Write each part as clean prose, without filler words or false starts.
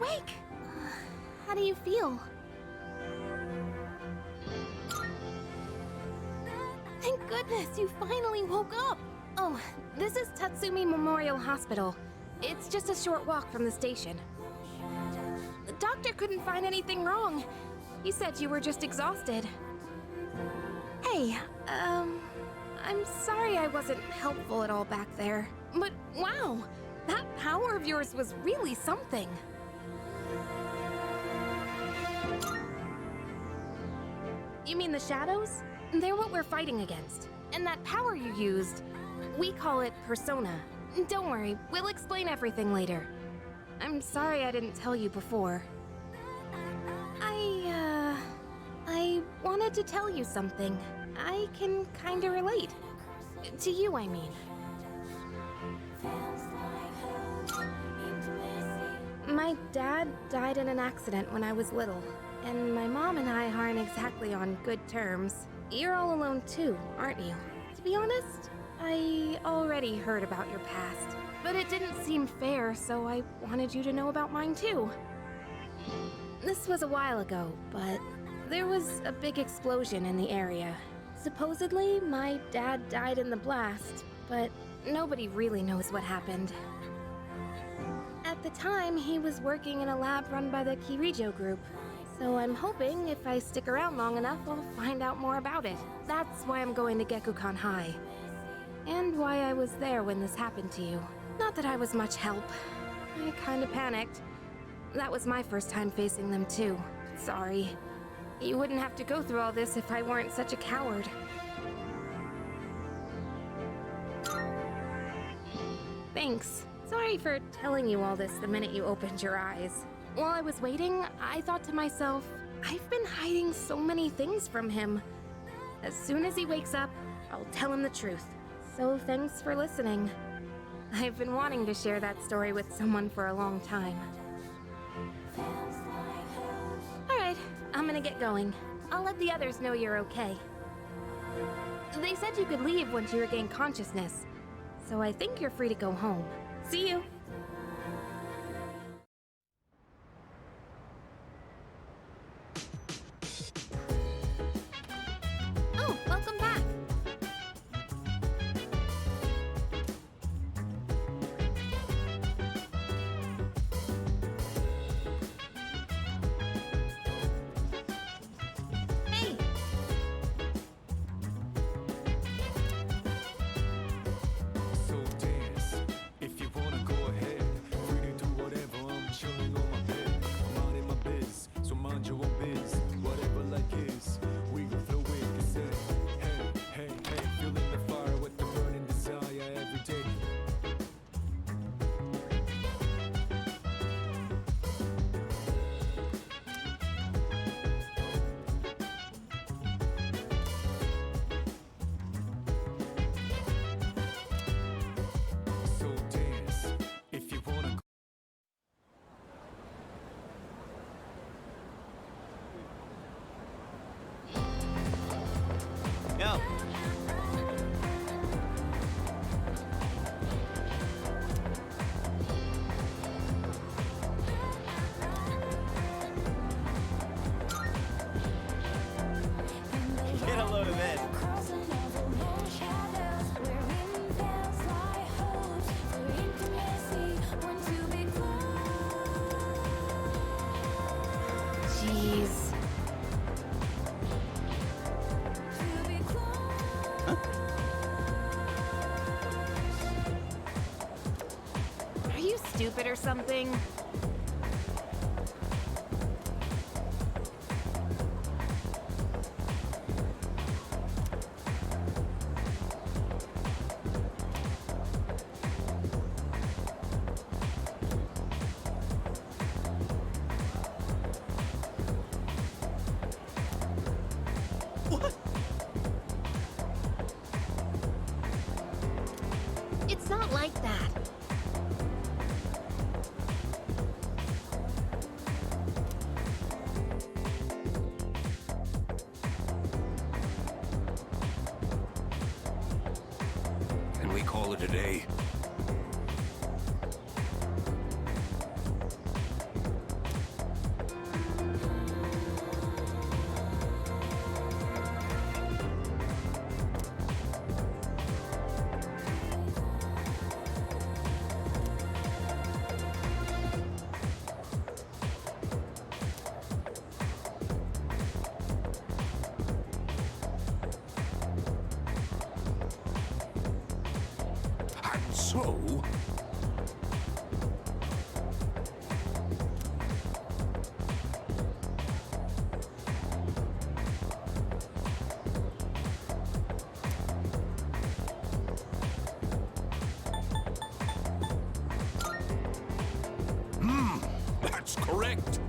awake! How do you feel? Thank goodness, you finally woke up! Oh, this is Tatsumi Memorial Hospital. It's just a short walk from the station. The doctor couldn't find anything wrong. He said you were just exhausted. Hey, I'm sorry I wasn't helpful at all back there. But wow, that power of yours was really something. You mean the shadows? They're what we're fighting against. And that power you used, we call it persona. Don't worry, we'll explain everything later. I'm sorry I didn't tell you before. I wanted to tell you something. I can kinda relate. To you, I mean. My dad died in an accident when I was little, and my mom and I aren't exactly on good terms. You're all alone too, aren't you? To be honest, I already heard about your past, but it didn't seem fair, so I wanted you to know about mine too. This was a while ago, but there was a big explosion in the area. Supposedly, my dad died in the blast, but nobody really knows what happened. At the time, he was working in a lab run by the Kirijo group, so I'm hoping if I stick around long enough, I'll find out more about it. That's why I'm going to Gekukan High. And why I was there when this happened to you. Not that I was much help. I kinda panicked. That was my first time facing them too. Sorry. You wouldn't have to go through all this if I weren't such a coward. Thanks. Sorry for telling you all this the minute you opened your eyes. While I was waiting, I thought to myself, I've been hiding so many things from him. As soon as he wakes up, I'll tell him the truth. So thanks for listening. I've been wanting to share that story with someone for a long time. Alright, I'm gonna get going. I'll let the others know you're okay. They said you could leave once you regain consciousness, so I think you're free to go home. See you! Oh, welcome back! Hey! So dance, if you wanna go ahead. Free to do whatever, I'm chilling on my bed. Minding my biz, so mind your own biz. Whatever like is, we can flow with the set. Hey, hey, hey, feeling the fire with the burning desire every day. So dance, if you wanna go. Yo. Get a load of this. Jeez. Are you stupid or something? What? It's not like that. Can we call it a day? So? That's correct.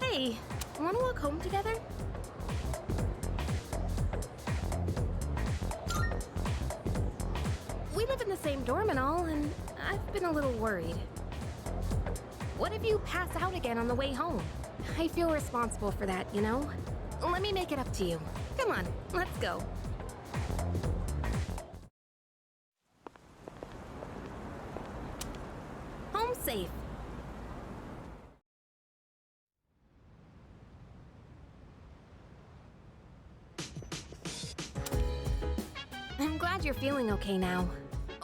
Hey, wanna walk home together? We live in the same dorm and all, and I've been a little worried. What if you pass out again on the way home? I feel responsible for that, you know? Let me make it up to you. Come on, let's go. Home safe. I'm glad you're feeling okay now.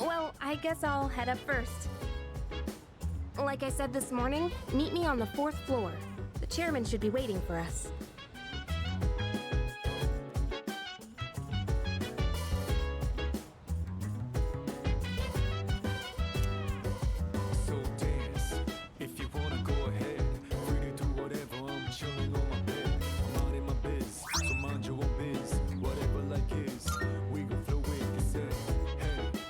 Well, I guess I'll head up first. Like I said this morning, meet me on the 4th floor. The chairman should be waiting for us. So dance, if you wanna go ahead. Free to do whatever, I'm chilling on my bed. I'm minding my biz, so mind your own biz. Whatever like is, we gon' flow with this head.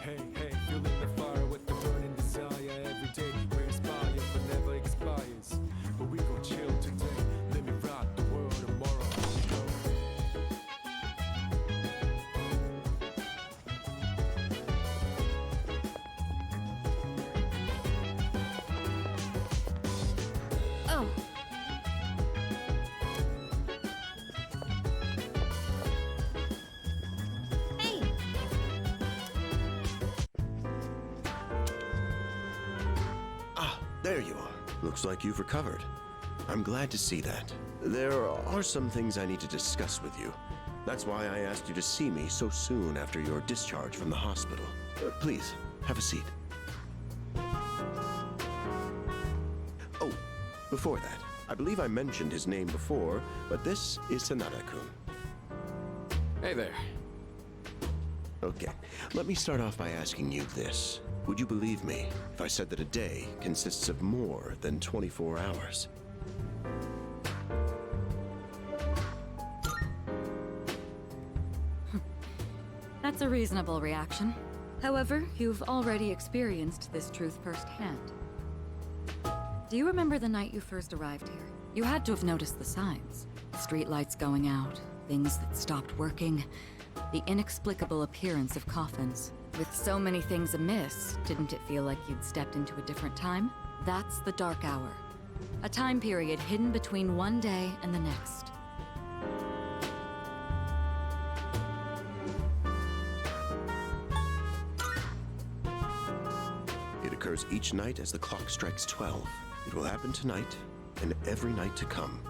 Hey, hey, hey, feeling the fire with the burning desire. Every day we're inspired, but never expires. But we gon' chill today, let me rock the world tomorrow. You know? Oh. Hey! Ah, there you are. Looks like you've recovered. I'm glad to see that. There are some things I need to discuss with you. That's why I asked you to see me so soon after your discharge from the hospital. Please, have a seat. Oh, before that, I believe I mentioned his name before, but this is Sanada-kun. Hey there. Okay, let me start off by asking you this. Would you believe me if I said that a day consists of more than 24 hours? That's a reasonable reaction. However, you've already experienced this truth firsthand. Do you remember the night you first arrived here? You had to have noticed the signs. Streetlights going out, things that stopped working, the inexplicable appearance of coffins. With so many things amiss, didn't it feel like you'd stepped into a different time? That's the Dark Hour. A time period hidden between one day and the next. It occurs each night as the clock strikes 12. It will happen tonight and every night to come.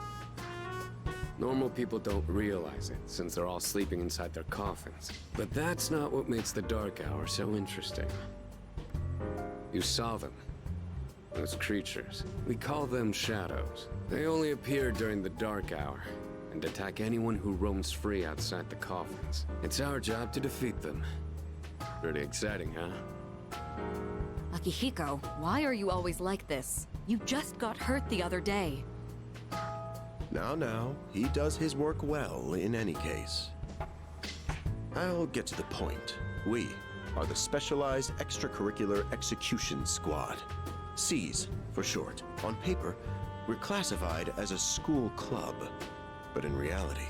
Normal people don't realize it, since they're all sleeping inside their coffins. But that's not what makes the Dark Hour so interesting. You saw them. Those creatures. We call them shadows. They only appear during the Dark Hour, and attack anyone who roams free outside the coffins. It's our job to defeat them. Pretty exciting, huh? Akihiko, why are you always like this? You just got hurt the other day. Now, he does his work well in any case. I'll get to the point. We are the Specialized Extracurricular Execution Squad. S.E.E.S for short. On paper, we're classified as a school club. But in reality,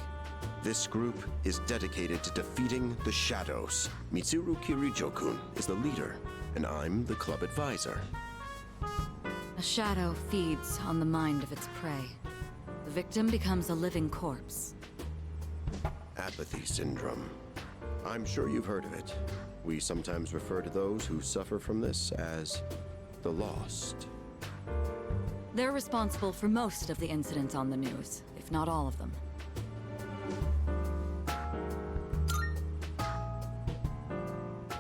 this group is dedicated to defeating the shadows. Mitsuru Kirijo-kun is the leader, and I'm the club advisor. A shadow feeds on the mind of its prey. The victim becomes a living corpse. Apathy syndrome. I'm sure you've heard of it. We sometimes refer to those who suffer from this as the Lost. They're responsible for most of the incidents on the news, if not all of them.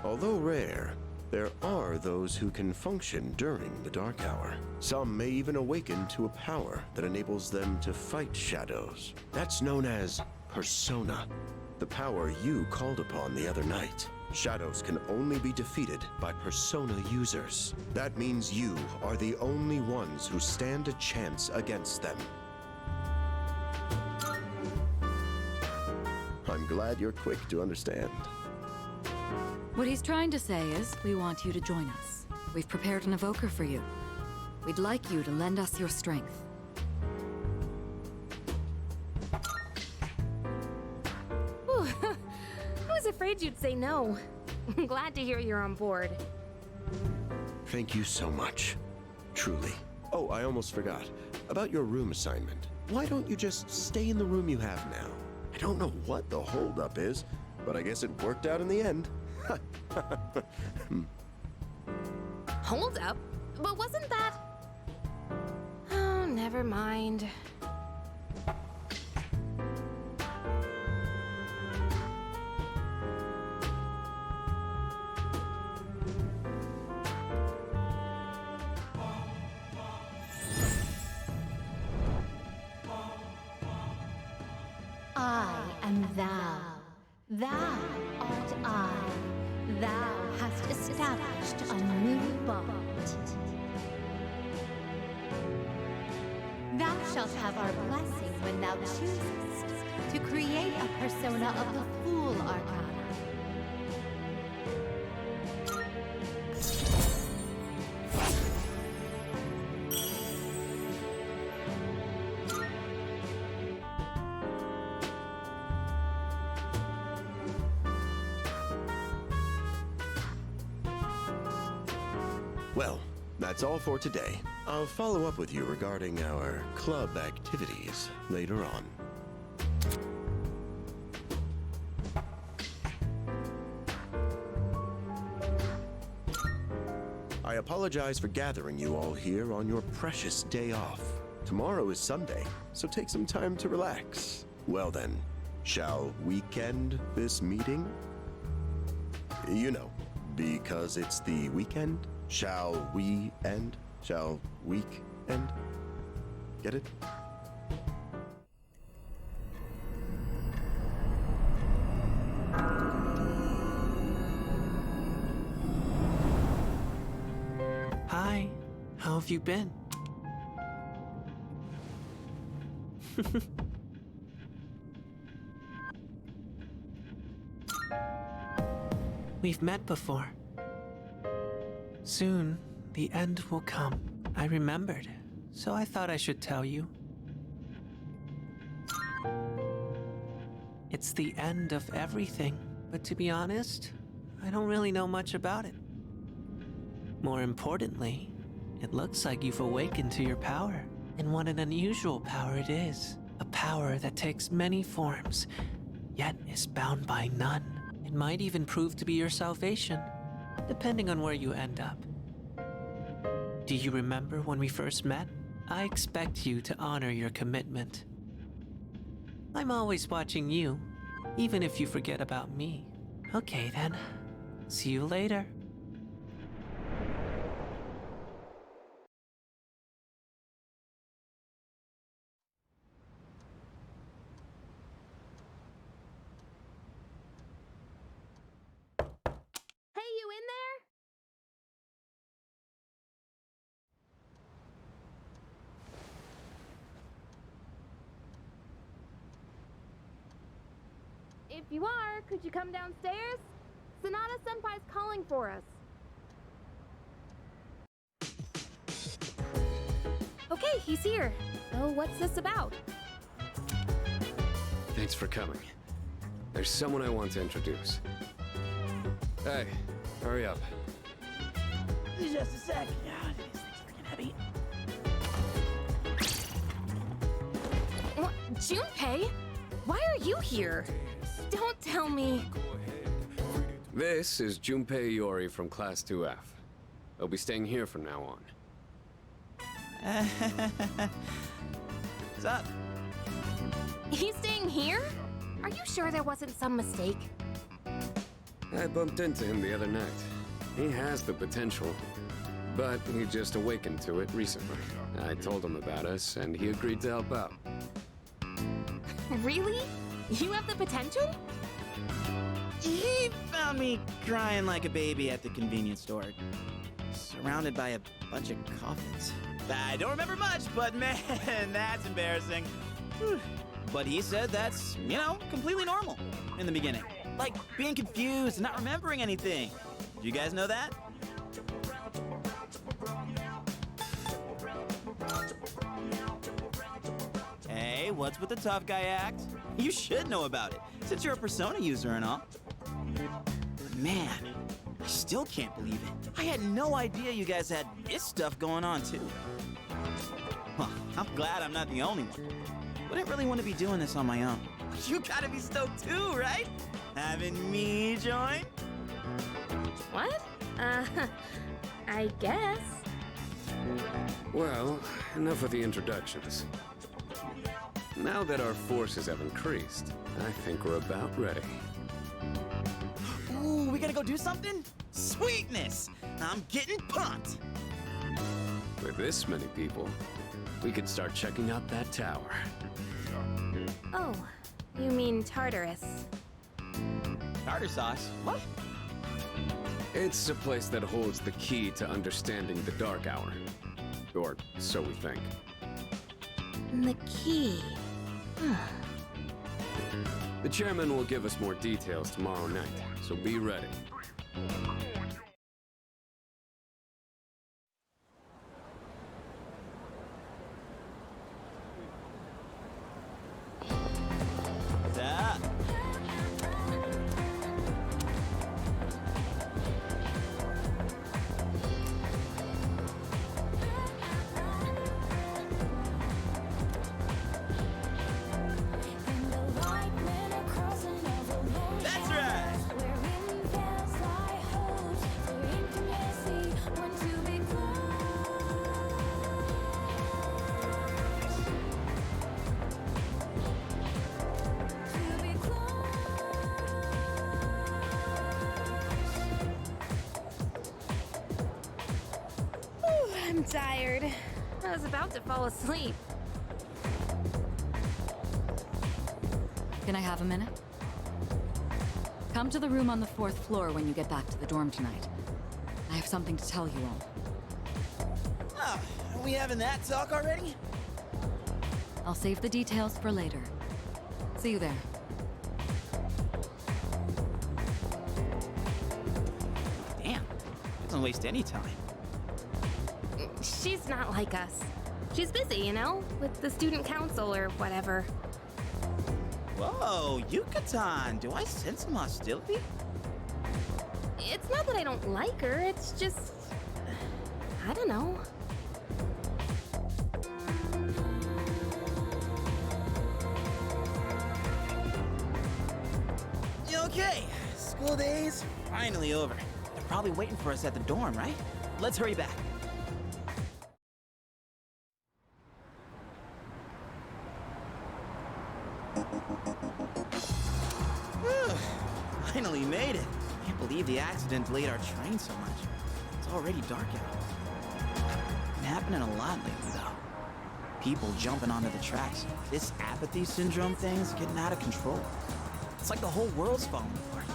Although rare, there are those who can function during the Dark Hour. Some may even awaken to a power that enables them to fight shadows. That's known as persona, the power you called upon the other night. Shadows can only be defeated by persona users. That means you are the only ones who stand a chance against them. I'm glad you're quick to understand. What he's trying to say is, we want you to join us. We've prepared an evoker for you. We'd like you to lend us your strength. Whew. I was afraid you'd say no. I'm glad to hear you're on board. Thank you so much. Truly. Oh, I almost forgot. About your room assignment. Why don't you just stay in the room you have now? I don't know what the holdup is, but I guess it worked out in the end. Hold up? But wasn't that... Oh, never mind. I am thou. Thou art I. Thou hast established a new bond. Thou shalt have our blessing when thou choosest to create a persona of the Fool Arcana. Well, that's all for today. I'll follow up with you regarding our club activities later on. I apologize for gathering you all here on your precious day off. Tomorrow is Sunday, so take some time to relax. Well then, shall weekend this meeting? You know, because it's the weekend. Shall we end? Shall week end? Get it? Hi, how have you been? We've met before. Soon, the end will come. I remembered, so I thought I should tell you. It's the end of everything, but to be honest, I don't really know much about it. More importantly, it looks like you've awakened to your power. And what an unusual power it is. A power that takes many forms, yet is bound by none. It might even prove to be your salvation, depending on where you end up. Do you remember when we first met? I expect you to honor your commitment. I'm always watching you, even if you forget about me. Okay then, see you later. Hey, you in there? If you are, could you come downstairs? Sonata-senpai's calling for us. Okay, he's here. So what's this about? Thanks for coming. There's someone I want to introduce. Hey, hurry up. Just a sec. God, these things are freaking heavy. What? Junpei? Why are you here? Don't tell me. This is Junpei Iori from Class 2F. They'll be staying here from now on. What's up? He's staying here? Are you sure there wasn't some mistake? I bumped into him the other night. He has the potential, but he just awakened to it recently. I told him about us, and he agreed to help out. Really? You have the potential? He found me crying like a baby at the convenience store, surrounded by a bunch of coffins. I don't remember much, but man, that's embarrassing. Whew. But he said that's, completely normal in the beginning. Like being confused and not remembering anything. Do you guys know that? Hey, what's with the tough guy act? You should know about it, since you're a Persona user and all. Man, I still can't believe it. I had no idea you guys had this stuff going on, too. Well, I'm glad I'm not the only one. Wouldn't really want to be doing this on my own. You gotta be stoked too, right? Having me join? What? I guess. Well, enough of the introductions. Now that our forces have increased, I think we're about ready. Ooh, we gotta go do something? Sweetness! I'm getting pumped! With this many people, we could start checking out that tower. Oh, you mean Tartarus. Tartar sauce? What? It's a place that holds the key to understanding the Dark Hour. Or so we think. The key. The chairman will give us more details tomorrow night, so be ready. What's up? That's right! I'm tired. I was about to fall asleep. Can I have a minute? Come to the room on the 4th floor when you get back to the dorm tonight. I have something to tell you all. Oh, are we having that talk already? I'll save the details for later. See you there. Damn, doesn't waste any time. She's not like us. She's busy, with the student council or whatever. Whoa, Yucatan, do I sense some hostility? It's not that I don't like her, it's just... I don't know. Okay, school days finally over. They're probably waiting for us at the dorm, right? Let's hurry back. Finally made it. Can't believe the accident delayed our train so much. It's already dark out. Been happening a lot lately, though. People jumping onto the tracks. This apathy syndrome thing's getting out of control. It's like the whole world's falling apart.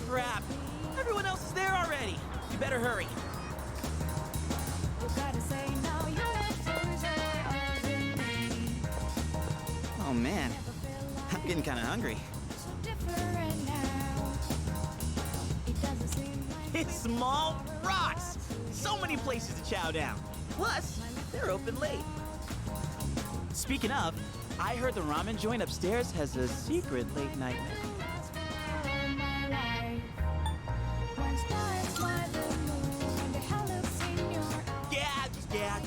Crap! Everyone else is there already. You better hurry. Oh man, I'm getting kind of hungry. It's small rocks! So many places to chow down. Plus, they're open late. Speaking of, I heard the ramen joint upstairs has a secret late night menu. Yeah.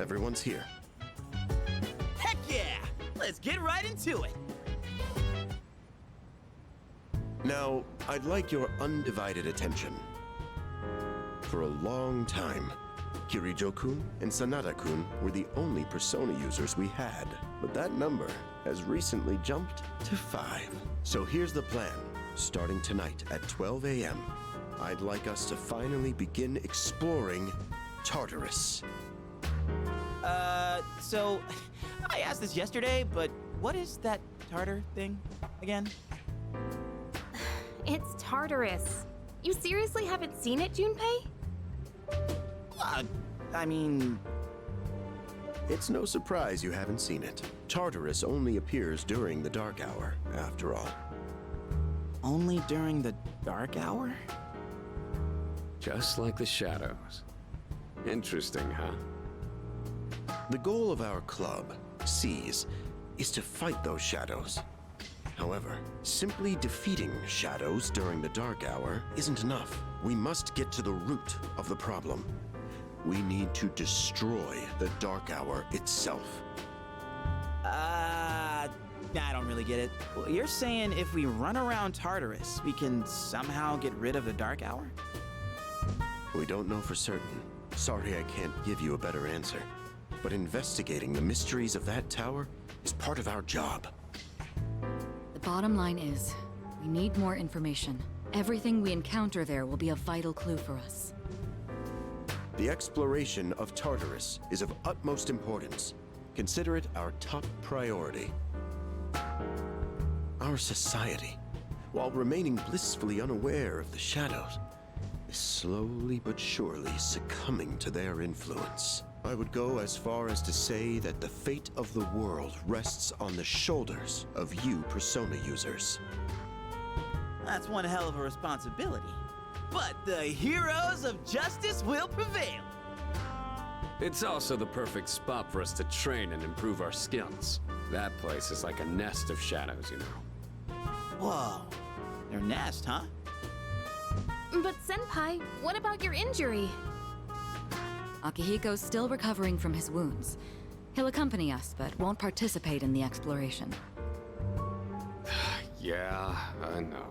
everyone's here. Heck yeah! Let's get right into it. Now, I'd like your undivided attention. For a long time, Kirijo-kun and Sanada-kun were the only persona users we had, but that number has recently jumped to 5. So here's the plan. Starting tonight at 12 a.m., I'd like us to finally begin exploring Tartarus. So, I asked this yesterday, but what is that Tartar thing again? It's Tartarus. You seriously haven't seen it, Junpei? I mean... It's no surprise you haven't seen it. Tartarus only appears during the dark hour, after all. Only during the dark hour? Just like the shadows. Interesting, huh? The goal of our club, S.E.E.S, is to fight those shadows. However, simply defeating shadows during the dark hour isn't enough. We must get to the root of the problem. We need to destroy the dark hour itself. I don't really get it. Well, you're saying if we run around Tartarus, we can somehow get rid of the dark hour? We don't know for certain. Sorry I can't give you a better answer. But investigating the mysteries of that tower is part of our job. The bottom line is, we need more information. Everything we encounter there will be a vital clue for us. The exploration of Tartarus is of utmost importance. Consider it our top priority. Our society, while remaining blissfully unaware of the shadows, is slowly but surely succumbing to their influence. I would go as far as to say that the fate of the world rests on the shoulders of you persona users. That's one hell of a responsibility. But the heroes of justice will prevail. It's also the perfect spot for us to train and improve our skills. That place is like a nest of shadows, you know. Whoa, their nest, huh? But Senpai, what about your injury? Akihiko's still recovering from his wounds. He'll accompany us, but won't participate in the exploration. Yeah, I know.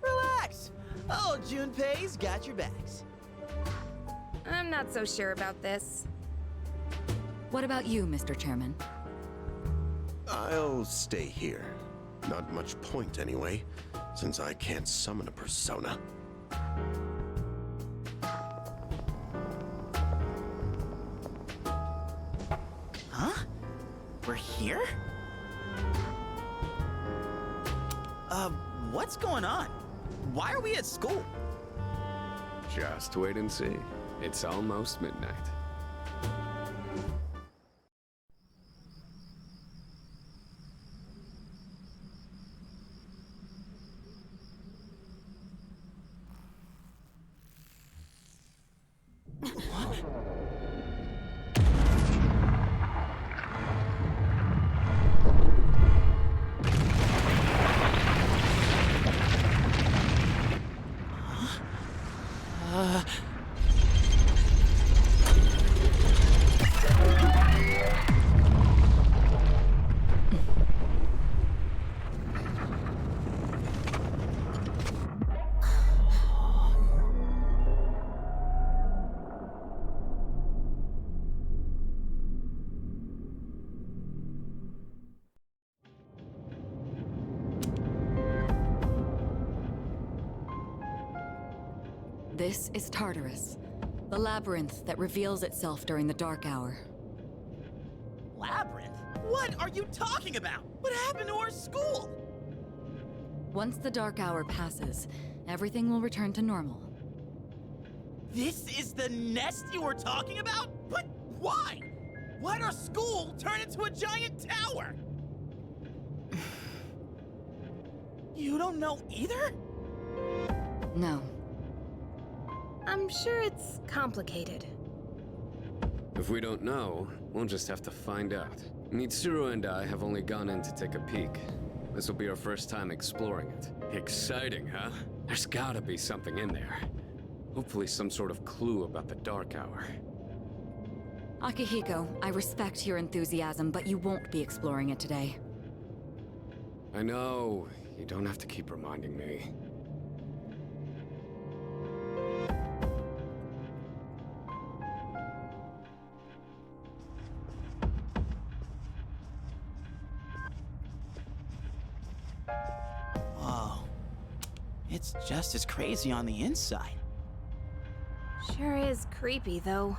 Relax. Oh, Junpei's got your backs. I'm not so sure about this. What about you, Mr. Chairman? I'll stay here. Not much point anyway, since I can't summon a persona. Huh? We're here? What's going on? Why are we at school? Just wait and see. It's almost midnight. This is Tartarus, the labyrinth that reveals itself during the dark hour. Labyrinth? What are you talking about? What happened to our school? Once the dark hour passes, everything will return to normal. This is the nest you were talking about? But why? Why'd our school turn into a giant tower? You don't know either? No. I'm sure it's complicated. If we don't know, we'll just have to find out. Mitsuru and I have only gone in to take a peek. This will be our first time exploring it. Exciting, huh? There's gotta be something in there. Hopefully some sort of clue about the dark hour. Akihiko, I respect your enthusiasm, but you won't be exploring it today. I know. You don't have to keep reminding me. Whoa. It's just as crazy on the inside. Sure is creepy, though.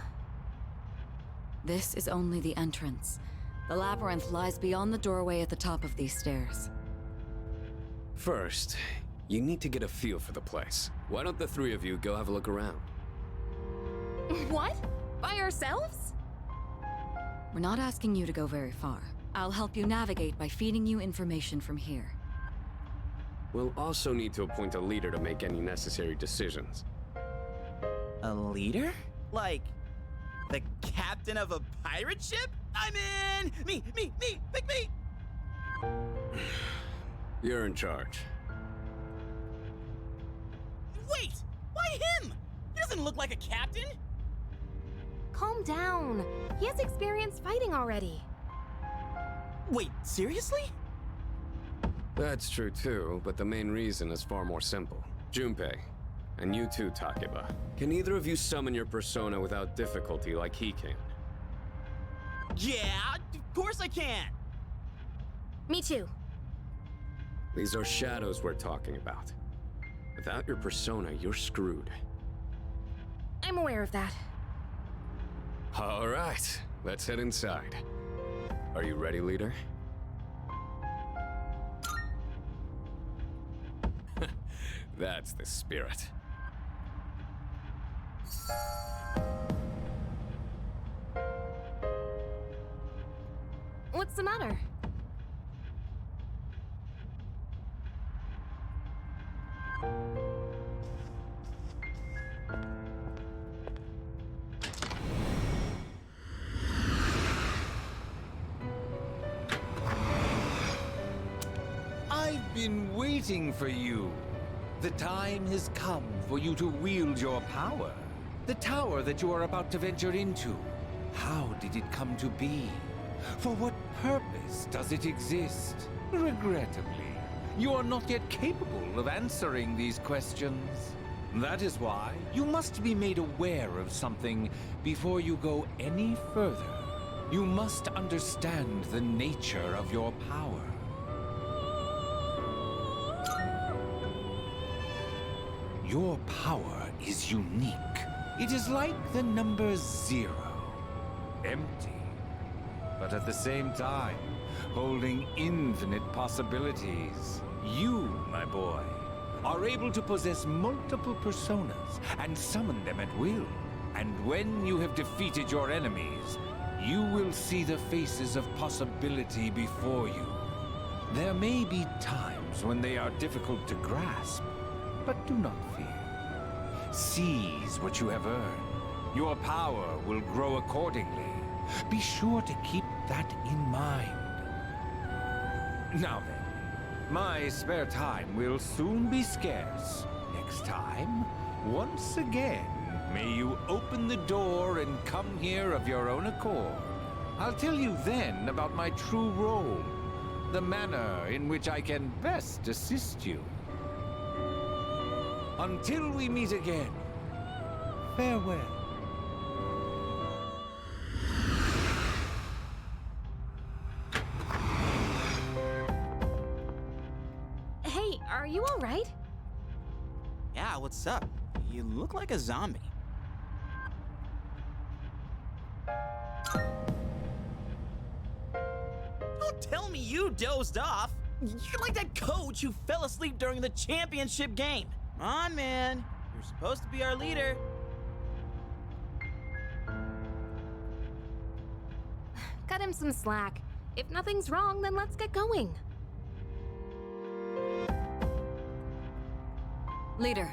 This is only the entrance. The labyrinth lies beyond the doorway at the top of these stairs. First, you need to get a feel for the place. Why don't the three of you go have a look around? What? By ourselves? We're not asking you to go very far. I'll help you navigate by feeding you information from here. We'll also need to appoint a leader to make any necessary decisions. A leader? Like, the captain of a pirate ship? I'm in! Me! Pick me! You're in charge. Wait! Why him? He doesn't look like a captain! Calm down. He has experience fighting already. Wait, seriously? That's true too, but the main reason is far more simple. Junpei, and you too, Takeba. Can either of you summon your persona without difficulty like he can? Yeah, of course I can! Me too. These are shadows we're talking about. Without your persona, you're screwed. I'm aware of that. All right, let's head inside. Are you ready, leader? That's the spirit. What's the matter? I've been waiting for you. The time has come for you to wield your power. The tower that you are about to venture into. How did it come to be? For what purpose does it exist? Regrettably, you are not yet capable of answering these questions. That is why you must be made aware of something before you go any further. You must understand the nature of your power. Your power is unique. It is like the number 0. Empty, but at the same time, holding infinite possibilities. You, my boy, are able to possess multiple personas and summon them at will. And when you have defeated your enemies, you will see the faces of possibility before you. There may be times when they are difficult to grasp, but do not fear. Seize what you have earned. Your power will grow accordingly. Be sure to keep that in mind. Now then, my spare time will soon be scarce. Next time, once again, may you open the door and come here of your own accord. I'll tell you then about my true role, the manner in which I can best assist you. Until we meet again, farewell. Hey, are you all right? Yeah, what's up? You look like a zombie. Don't tell me you dozed off. You're like that coach who fell asleep during the championship game. Come on, man. You're supposed to be our leader. Cut him some slack. If nothing's wrong, then let's get going. Leader,